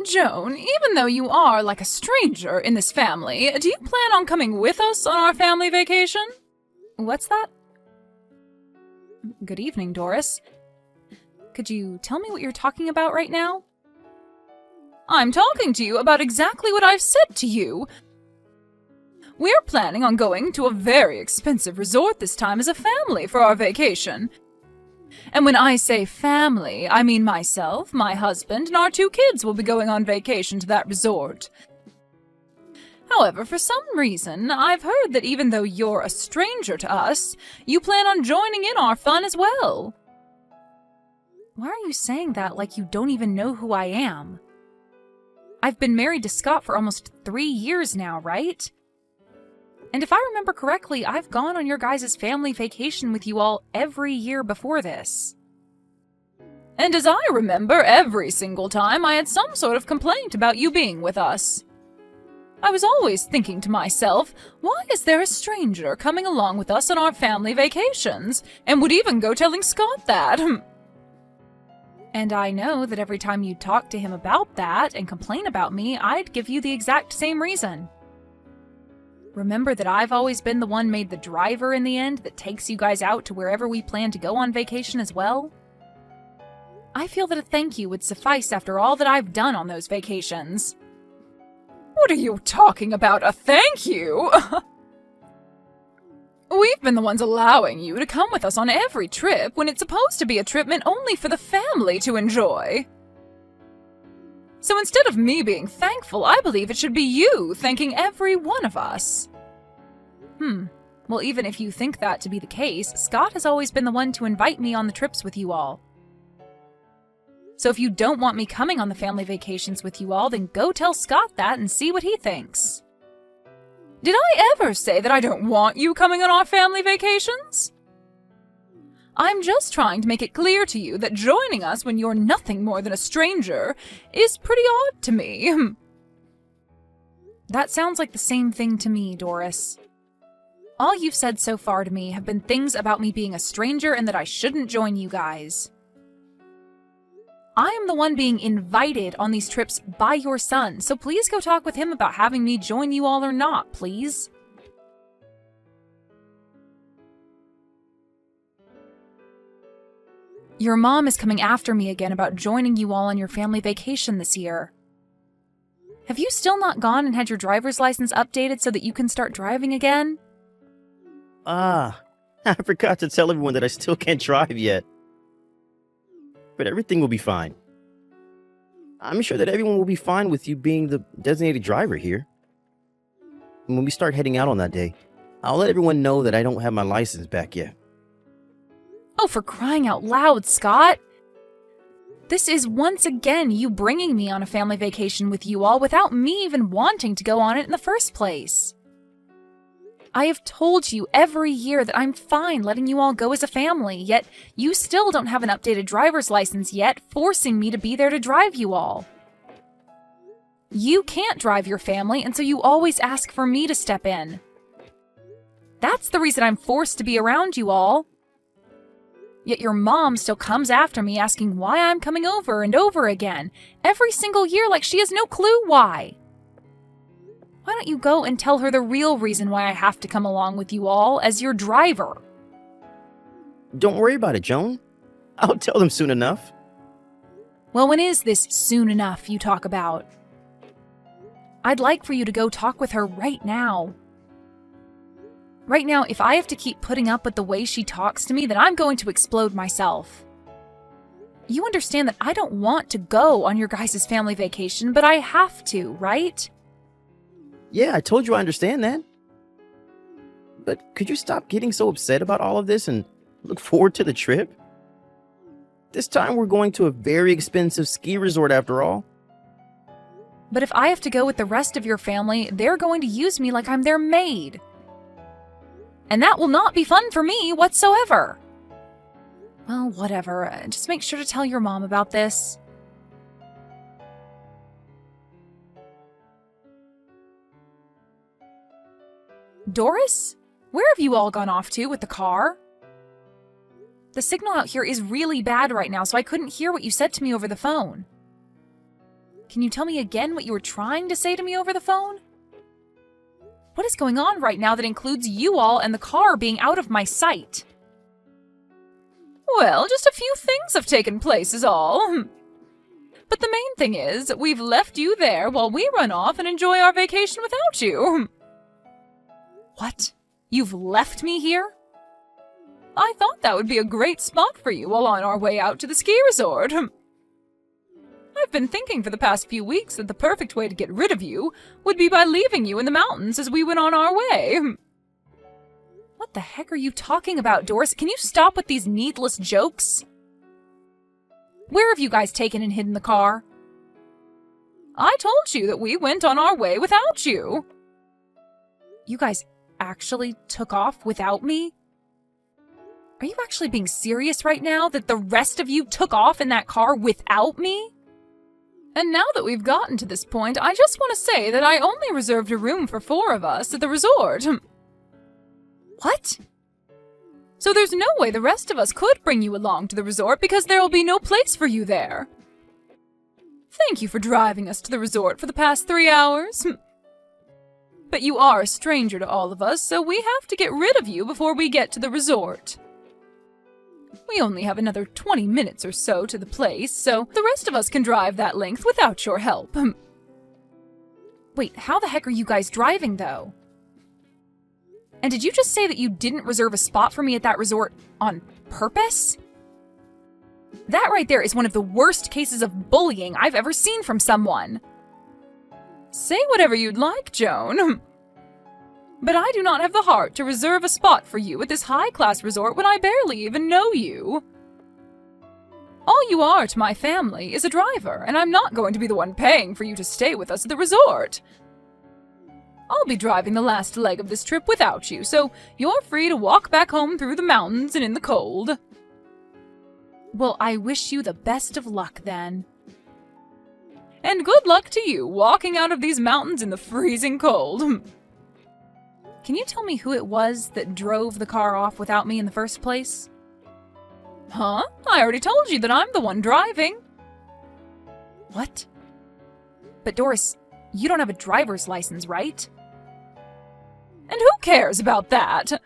Joan, even though you are like a stranger in this family, do you plan on coming with us on our family vacation? What's that? Good evening, Doris. Could you tell me what you're talking about right now? I'm talking to you about exactly what I've said to you. We're planning on going to a very expensive resort this time as a family for our vacation. And when I say family, I mean myself, my husband, and our 2 kids will be going on vacation to that resort. However, for some reason, I've heard that even though you're a stranger to us, you plan on joining in our fun as well. Why are you saying that like you don't even know who I am? I've been married to Scott for almost 3 years now, right? And if I remember correctly, I've gone on your guys' family vacation with you all every year before this. And as I remember, every single time I had some sort of complaint about you being with us. I was always thinking to myself, why is there a stranger coming along with us on our family vacations? And would even go telling Scott that. And I know that every time you talk to him about that and complain about me, I'd give you the exact same reason. Remember that I've always been the one made the driver in the end that takes you guys out to wherever we plan to go on vacation as well? I feel that a thank you would suffice after all that I've done on those vacations. What are you talking about, a thank you? We've been the ones allowing you to come with us on every trip when it's supposed to be a trip meant only for the family to enjoy. So instead of me being thankful, I believe it should be you thanking every one of us. Well, even if you think that to be the case, Scott has always been the one to invite me on the trips with you all. So if you don't want me coming on the family vacations with you all, then go tell Scott that and see what he thinks. Did I ever say that I don't want you coming on our family vacations? I'm just trying to make it clear to you that joining us when you're nothing more than a stranger is pretty odd to me. That sounds like the same thing to me, Doris. All you've said so far to me have been things about me being a stranger and that I shouldn't join you guys. I am the one being invited on these trips by your son, so please go talk with him about having me join you all or not, please. Your mom is coming after me again about joining you all on your family vacation this year. Have you still not gone and had your driver's license updated so that you can start driving again? I forgot to tell everyone that I still can't drive yet. But everything will be fine. I'm sure that everyone will be fine with you being the designated driver here. And when we start heading out on that day, I'll let everyone know that I don't have my license back yet. Oh, for crying out loud, Scott! This is once again you bringing me on a family vacation with you all without me even wanting to go on it in the first place. I have told you every year that I'm fine letting you all go as a family, yet you still don't have an updated driver's license yet, forcing me to be there to drive you all. You can't drive your family, and so you always ask for me to step in. That's the reason I'm forced to be around you all. Yet your mom still comes after me asking why I'm coming over and over again, every single year like she has no clue why. Why don't you go and tell her the real reason why I have to come along with you all as your driver? Don't worry about it, Joan. I'll tell them soon enough. Well, when is this soon enough you talk about? I'd like for you to go talk with her right now. Right now, if I have to keep putting up with the way she talks to me, then I'm going to explode myself. You understand that I don't want to go on your guys' family vacation, but I have to, right? Yeah, I told you I understand that. But could you stop getting so upset about all of this and look forward to the trip? This time we're going to a very expensive ski resort after all. But if I have to go with the rest of your family, they're going to use me like I'm their maid. And that will not be fun for me whatsoever. Well, whatever. Just make sure to tell your mom about this. Doris? Where have you all gone off to with the car? The signal out here is really bad right now, so I couldn't hear what you said to me over the phone. Can you tell me again what you were trying to say to me over the phone? What is going on right now that includes you all and the car being out of my sight? Well, just a few things have taken place is all. But the main thing is, we've left you there while we run off and enjoy our vacation without you. What? You've left me here? I thought that would be a great spot for you while on our way out to the ski resort. I've been thinking for the past few weeks that the perfect way to get rid of you would be by leaving you in the mountains as we went on our way. What the heck are you talking about, Doris? Can you stop with these needless jokes? Where have you guys taken and hidden the car? I told you that we went on our way without you. You guys actually took off without me? Are you actually being serious right now that the rest of you took off in that car without me? And now that we've gotten to this point, I just want to say that I only reserved a room for 4 of us at the resort. What? So there's no way the rest of us could bring you along to the resort because there will be no place for you there. Thank you for driving us to the resort for the past 3 hours. But you are a stranger to all of us, so we have to get rid of you before we get to the resort. We only have another 20 minutes or so to the place, so the rest of us can drive that length without your help. Wait, how the heck are you guys driving, though? And did you just say that you didn't reserve a spot for me at that resort on purpose? That right there is one of the worst cases of bullying I've ever seen from someone. Say whatever you'd like, Joan. But I do not have the heart to reserve a spot for you at this high-class resort when I barely even know you. All you are to my family is a driver, and I'm not going to be the one paying for you to stay with us at the resort. I'll be driving the last leg of this trip without you, so you're free to walk back home through the mountains and in the cold. Well, I wish you the best of luck, then. And good luck to you, walking out of these mountains in the freezing cold. Can you tell me who it was that drove the car off without me in the first place? Huh? I already told you that I'm the one driving. What? But Doris, you don't have a driver's license, right? And who cares about that?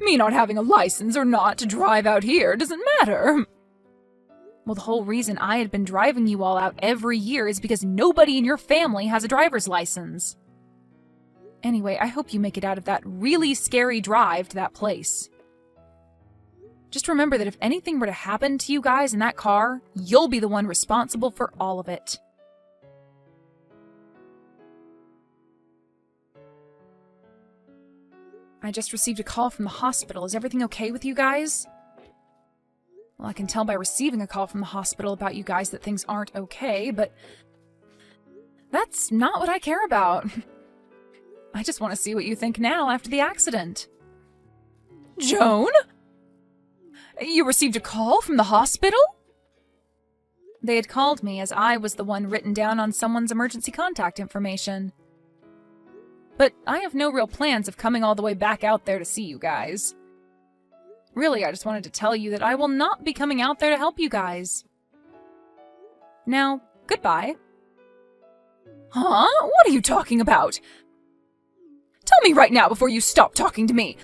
Me not having a license or not to drive out here doesn't matter. Well, the whole reason I had been driving you all out every year is because nobody in your family has a driver's license. Anyway, I hope you make it out of that really scary drive to that place. Just remember that if anything were to happen to you guys in that car, you'll be the one responsible for all of it. I just received a call from the hospital. Is everything okay with you guys? Well, I can tell by receiving a call from the hospital about you guys that things aren't okay, but that's not what I care about. I just want to see what you think now after the accident. Joan? You received a call from the hospital? They had called me as I was the one written down on someone's emergency contact information. But I have no real plans of coming all the way back out there to see you guys. Really, I just wanted to tell you that I will not be coming out there to help you guys. Now, goodbye. Huh? What are you talking about? Tell me right now before you stop talking to me.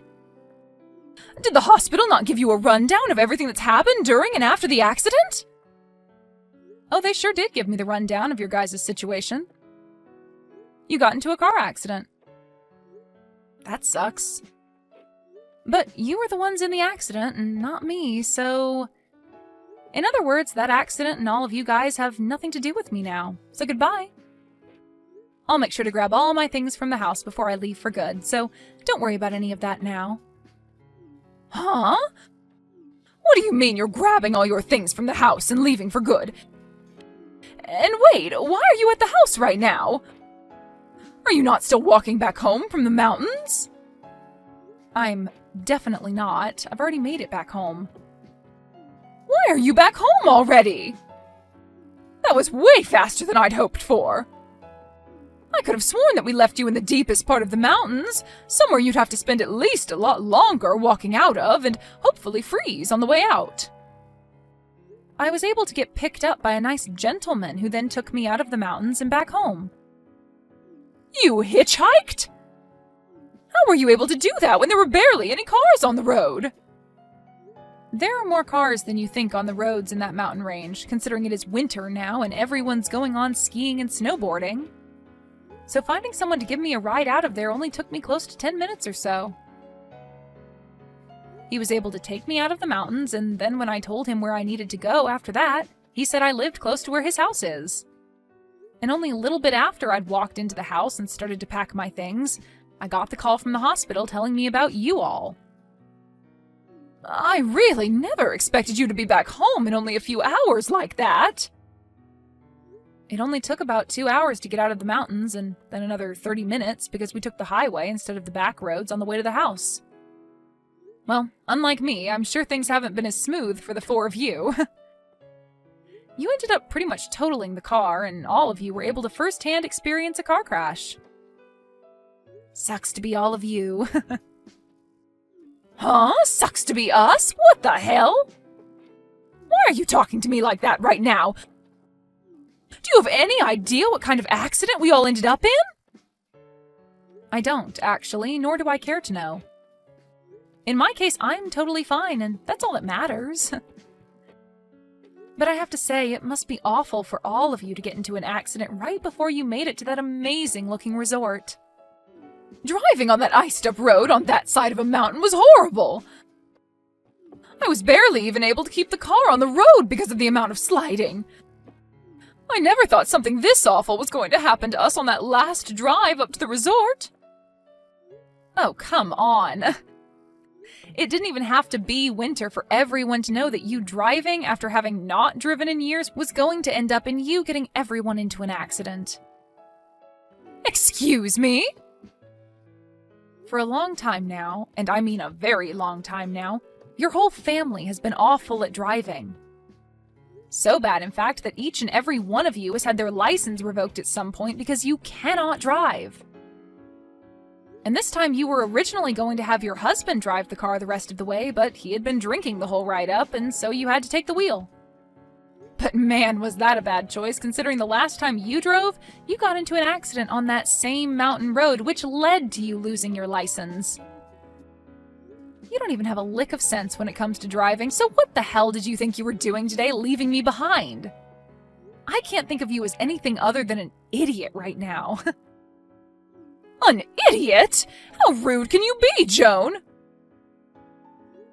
Did the hospital not give you a rundown of everything that's happened during and after the accident? Oh, they sure did give me the rundown of your guys' situation. You got into a car accident. That sucks. But you were the ones in the accident and not me, so... In other words, that accident and all of you guys have nothing to do with me now. So goodbye. I'll make sure to grab all my things from the house before I leave for good, so don't worry about any of that now. Huh? What do you mean you're grabbing all your things from the house and leaving for good? And wait, why are you at the house right now? Are you not still walking back home from the mountains? I'm definitely not. I've already made it back home. Why are you back home already? That was way faster than I'd hoped for. I could have sworn that we left you in the deepest part of the mountains, somewhere you'd have to spend at least a lot longer walking out of and hopefully freeze on the way out. I was able to get picked up by a nice gentleman who then took me out of the mountains and back home. You hitchhiked? How were you able to do that when there were barely any cars on the road? There are more cars than you think on the roads in that mountain range, considering it is winter now and everyone's going on skiing and snowboarding. So finding someone to give me a ride out of there only took me close to 10 minutes or so. He was able to take me out of the mountains, and then when I told him where I needed to go after that, he said I lived close to where his house is. And only a little bit after I'd walked into the house and started to pack my things, I got the call from the hospital telling me about you all. I really never expected you to be back home in only a few hours like that. It only took about 2 hours to get out of the mountains, and then another 30 minutes because we took the highway instead of the back roads on the way to the house. Well, unlike me, I'm sure things haven't been as smooth for the four of you. You ended up pretty much totaling the car, and all of you were able to first-hand experience a car crash. Sucks to be all of you. Huh? Sucks to be us? What the hell? Why are you talking to me like that right now? Do you have any idea what kind of accident we all ended up in? I don't, actually, nor do I care to know. In my case, I'm totally fine, and that's all that matters. But I have to say, it must be awful for all of you to get into an accident right before you made it to that amazing-looking resort. Driving on that iced-up road on that side of a mountain was horrible. I was barely even able to keep the car on the road because of the amount of sliding. I never thought something this awful was going to happen to us on that last drive up to the resort. Oh, come on. It didn't even have to be winter for everyone to know that you driving after having not driven in years was going to end up in you getting everyone into an accident. Excuse me? For a long time now, and I mean a very long time now, your whole family has been awful at driving. So bad, in fact, that each and every one of you has had their license revoked at some point because you cannot drive. And this time you were originally going to have your husband drive the car the rest of the way, but he had been drinking the whole ride up, and so you had to take the wheel. But man, was that a bad choice, considering the last time you drove, you got into an accident on that same mountain road, which led to you losing your license. You don't even have a lick of sense when it comes to driving, so what the hell did you think you were doing today, leaving me behind? I can't think of you as anything other than an idiot right now. An idiot? How rude can you be, Joan?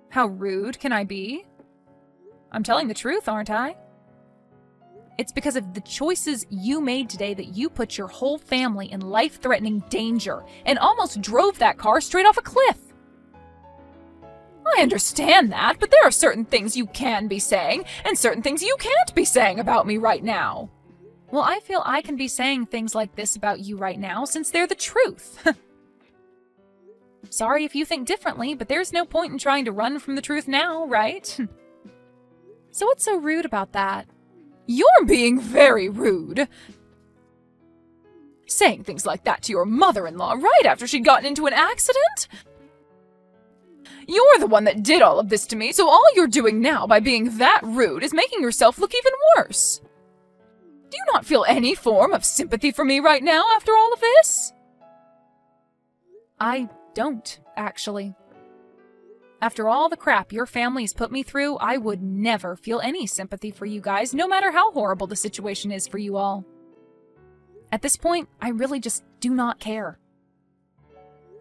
How rude can I be? I'm telling the truth, aren't I? It's because of the choices you made today that you put your whole family in life-threatening danger and almost drove that car straight off a cliff. I understand that, but there are certain things you can be saying and certain things you can't be saying about me right now. Well, I feel I can be saying things like this about you right now since they're the truth. Sorry if you think differently, but there's no point in trying to run from the truth now, right? So what's so rude about that? You're being very rude. Saying things like that to your mother-in-law right after she'd gotten into an accident? You're the one that did all of this to me, so all you're doing now by being that rude is making yourself look even worse. Do you not feel any form of sympathy for me right now after all of this? I don't, actually. After all the crap your family's put me through, I would never feel any sympathy for you guys, no matter how horrible the situation is for you all. At this point, I really just do not care.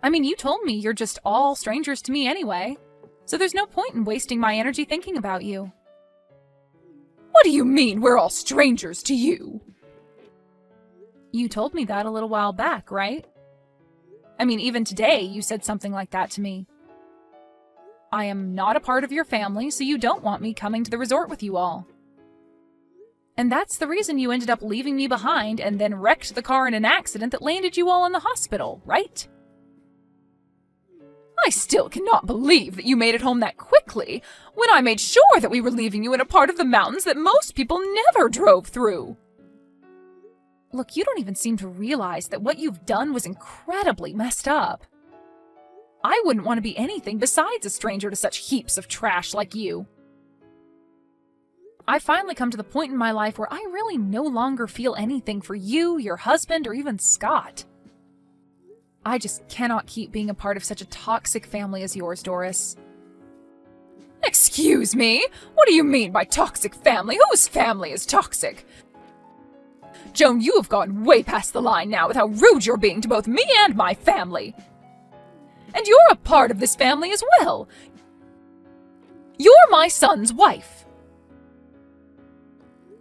I mean, you told me you're just all strangers to me anyway, so there's no point in wasting my energy thinking about you. What do you mean we're all strangers to you? You told me that a little while back, right? I mean, even today you said something like that to me. I am not a part of your family, so you don't want me coming to the resort with you all. And that's the reason you ended up leaving me behind and then wrecked the car in an accident that landed you all in the hospital, right? I still cannot believe that you made it home that quickly, when I made sure that we were leaving you in a part of the mountains that most people never drove through. Look, you don't even seem to realize that what you've done was incredibly messed up. I wouldn't want to be anything besides a stranger to such heaps of trash like you. I finally come to the point in my life where I really no longer feel anything for you, your husband, or even Scott. I just cannot keep being a part of such a toxic family as yours, Doris. Excuse me? What do you mean by toxic family? Whose family is toxic? Joan, you have gone way past the line now with how rude you're being to both me and my family. And you're a part of this family as well. You're my son's wife.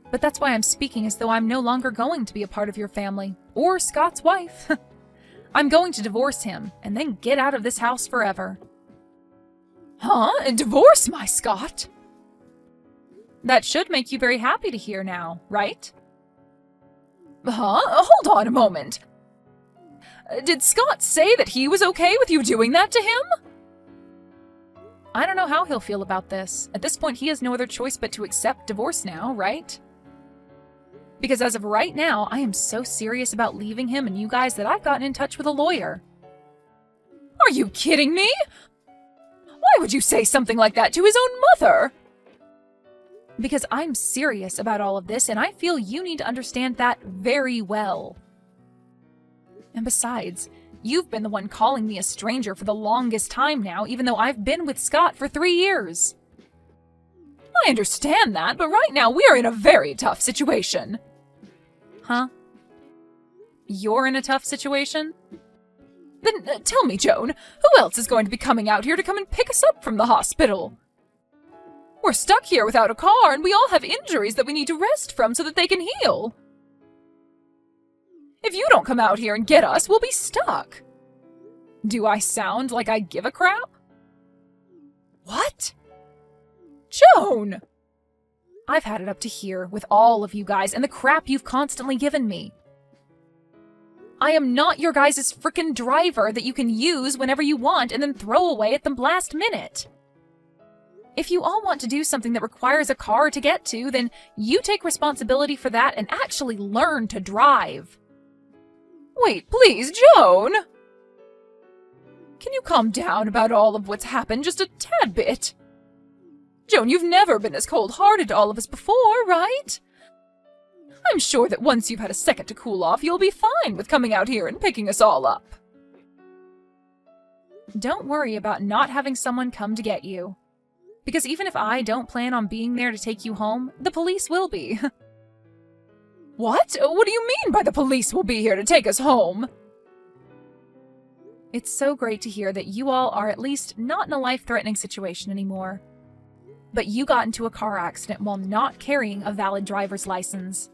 But that's why I'm speaking as though I'm no longer going to be a part of your family, or Scott's wife. I'm going to divorce him, and then get out of this house forever. Huh? And divorce my Scott? That should make you very happy to hear now, right? Huh? Hold on a moment. Did Scott say that he was okay with you doing that to him? I don't know how he'll feel about this. At this point, he has no other choice but to accept divorce now, right? Because as of right now, I am so serious about leaving him and you guys that I've gotten in touch with a lawyer. Are you kidding me? Why would you say something like that to his own mother? Because I'm serious about all of this, and I feel you need to understand that very well. And besides, you've been the one calling me a stranger for the longest time now, even though I've been with Scott for 3 years. I understand that, but right now we are in a very tough situation. Huh? You're in a tough situation? Then tell me, Joan, who else is going to be coming out here to come and pick us up from the hospital? We're stuck here without a car, and we all have injuries that we need to rest from so that they can heal. If you don't come out here and get us, we'll be stuck. Do I sound like I give a crap? What? Joan! I've had it up to here with all of you guys and the crap you've constantly given me. I am not your guys' frickin' driver that you can use whenever you want and then throw away at the last minute. If you all want to do something that requires a car to get to, then you take responsibility for that and actually learn to drive. Wait, please, Joan! Can you calm down about all of what's happened just a tad bit? Joan, you've never been as cold-hearted to all of us before, right? I'm sure that once you've had a second to cool off, you'll be fine with coming out here and picking us all up. Don't worry about not having someone come to get you. Because even if I don't plan on being there to take you home, the police will be. What? What do you mean by the police will be here to take us home? It's so great to hear that you all are at least not in a life-threatening situation anymore. But you got into a car accident while not carrying a valid driver's license.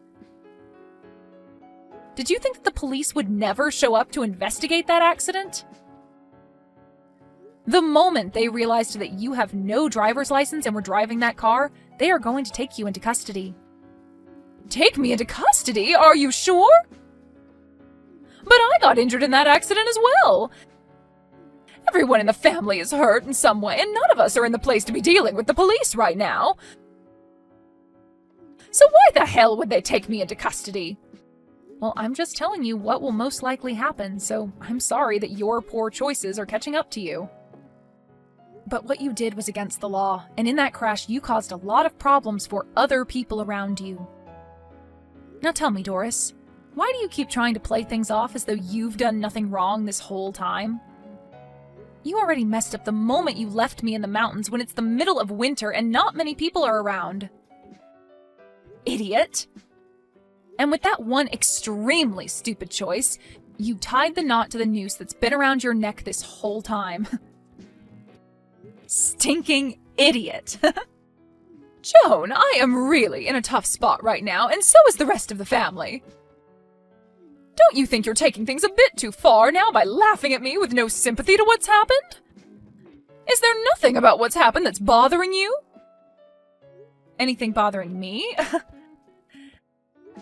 Did you think that the police would never show up to investigate that accident? The moment they realized that you have no driver's license and were driving that car, they are going to take you into custody. Take me into custody? Are you sure? But I got injured in that accident as well. Everyone in the family is hurt in some way, and none of us are in the place to be dealing with the police right now. So why the hell would they take me into custody? Well, I'm just telling you what will most likely happen, so I'm sorry that your poor choices are catching up to you. But what you did was against the law, and in that crash you caused a lot of problems for other people around you. Now tell me, Doris, why do you keep trying to play things off as though you've done nothing wrong this whole time? You already messed up the moment you left me in the mountains when it's the middle of winter and not many people are around. Idiot! And with that one extremely stupid choice, you tied the knot to the noose that's been around your neck this whole time. Stinking idiot! Joan, I am really in a tough spot right now, and so is the rest of the family. Don't you think you're taking things a bit too far now by laughing at me with no sympathy to what's happened? Is there nothing about what's happened that's bothering you? Anything bothering me?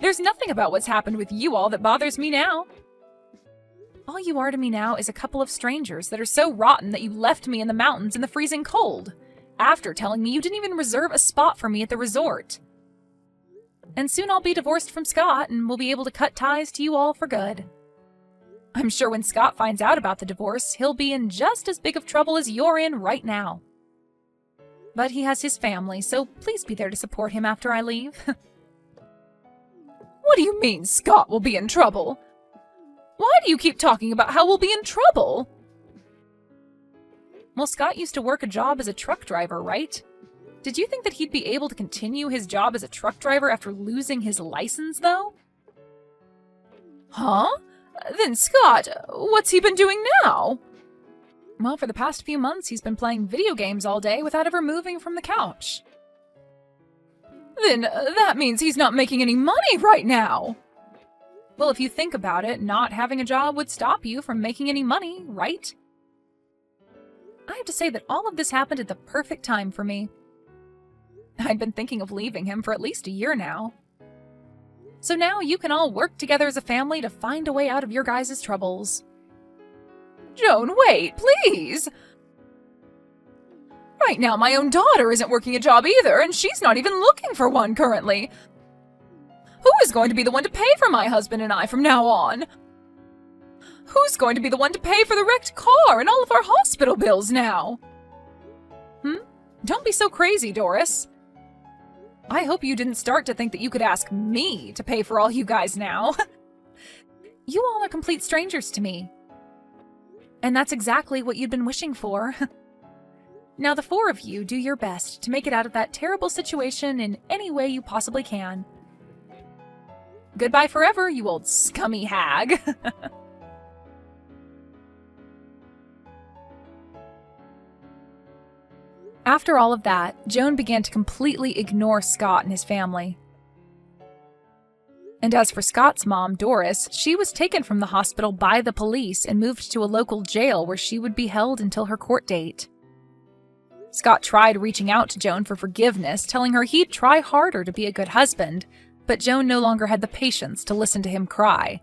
There's nothing about what's happened with you all that bothers me now. All you are to me now is a couple of strangers that are so rotten that you left me in the mountains in the freezing cold, after telling me you didn't even reserve a spot for me at the resort. And soon I'll be divorced from Scott and we'll be able to cut ties to you all for good. I'm sure when Scott finds out about the divorce, he'll be in just as big of trouble as you're in right now. But he has his family, so please be there to support him after I leave. What do you mean Scott will be in trouble? Why do you keep talking about how we'll be in trouble? Well, Scott used to work a job as a truck driver, right? Did you think that he'd be able to continue his job as a truck driver after losing his license, though? Huh? Then Scott, what's he been doing now? Well, for the past few months, he's been playing video games all day without ever moving from the couch. Then that means he's not making any money right now. Well, if you think about it, not having a job would stop you from making any money, right? I have to say that all of this happened at the perfect time for me. I'd been thinking of leaving him for at least a year now. So now you can all work together as a family to find a way out of your guys' troubles. Joan, wait, please! Right now, my own daughter isn't working a job either, and she's not even looking for one currently. Who is going to be the one to pay for my husband and I from now on? Who's going to be the one to pay for the wrecked car and all of our hospital bills now? Don't be so crazy, Doris. I hope you didn't start to think that you could ask me to pay for all you guys now. You all are complete strangers to me. And that's exactly what you'd been wishing for. Now the four of you do your best to make it out of that terrible situation in any way you possibly can. Goodbye forever, you old scummy hag. After all of that, Joan began to completely ignore Scott and his family. And as for Scott's mom, Doris, she was taken from the hospital by the police and moved to a local jail where she would be held until her court date. Scott tried reaching out to Joan for forgiveness, telling her he'd try harder to be a good husband, but Joan no longer had the patience to listen to him cry.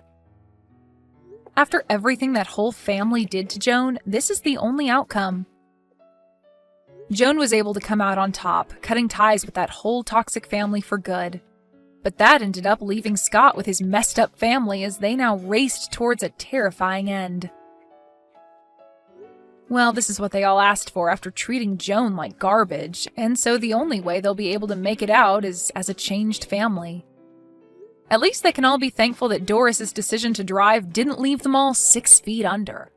After everything that whole family did to Joan, this is the only outcome. Joan was able to come out on top, cutting ties with that whole toxic family for good. But that ended up leaving Scott with his messed up family as they now raced towards a terrifying end. Well, this is what they all asked for after treating Joan like garbage, and so the only way they'll be able to make it out is as a changed family. At least they can all be thankful that Doris's decision to drive didn't leave them all 6 feet under.